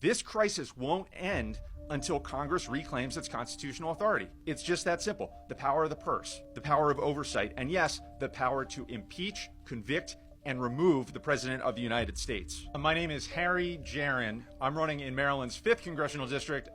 This crisis won't end until Congress reclaims its constitutional authority. It's just that simple. The power of the purse, the power of oversight, and yes, the power to impeach, convict, and remove the President of the United States. My name is Harry Jaron. I'm running in Maryland's 5th Congressional District.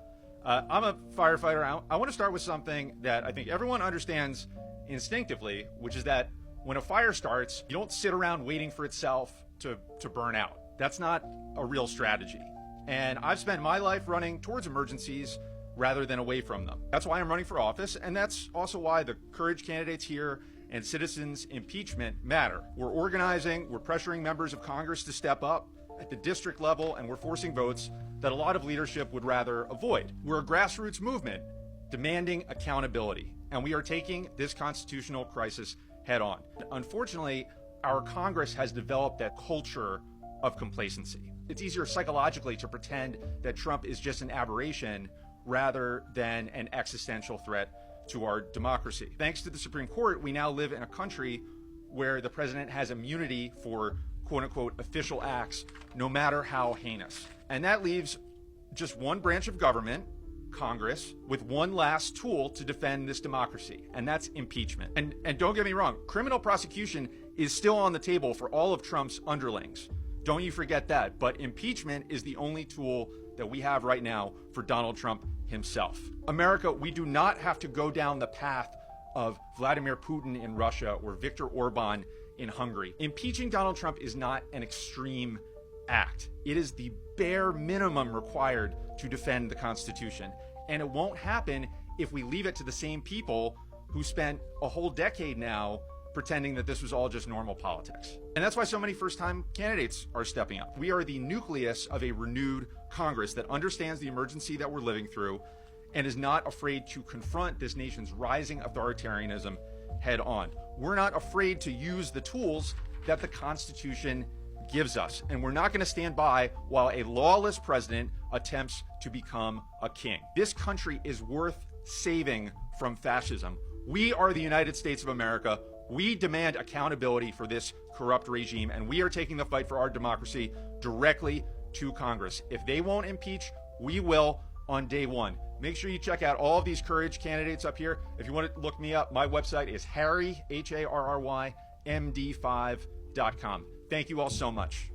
I'm a firefighter. I want to start with something that I think everyone understands instinctively, which is that when a fire starts, you don't sit around waiting for itself to burn out. That's not a real strategy. And I've spent my life running towards emergencies rather than away from them. That's why I'm running for office, and that's also why the courage candidates here and citizens' impeachment matter. We're organizing, we're pressuring members of Congress to step up at the district level, and we're forcing votes that a lot of leadership would rather avoid. We're a grassroots movement demanding accountability, and we are taking this constitutional crisis head on. Unfortunately, our Congress has developed that culture of complacency. It's easier psychologically to pretend that Trump is just an aberration rather than an existential threat to our democracy. Thanks to the Supreme Court, we now live in a country where the president has immunity for quote-unquote official acts, no matter how heinous. And that leaves just one branch of government, Congress, with one last tool to defend this democracy, and that's impeachment. And don't get me wrong, criminal prosecution is still on the table for all of Trump's underlings. Don't you forget that. But impeachment is the only tool that we have right now for Donald Trump himself. America, we do not have to go down the path of Vladimir Putin in Russia or Viktor Orban in Hungary. Impeaching Donald Trump is not an extreme act. It is the bare minimum required to defend the Constitution. And it won't happen if we leave it to the same people who spent a whole decade now pretending that this was all just normal politics. And that's why so many first-time candidates are stepping up. We are the nucleus of a renewed Congress that understands the emergency that we're living through and is not afraid to confront this nation's rising authoritarianism head on. We're not afraid to use the tools that the Constitution gives us, and we're not going to stand by while a lawless president attempts to become a king. This country is worth saving from fascism. We are the United States of America. We demand accountability for this corrupt regime, and we are taking the fight for our democracy directly to Congress. If they won't impeach, we will on day one. Make sure you check out all of these courage candidates up here. If you want to look me up, my website is harry, HARRY, MD5.com. Thank you all so much.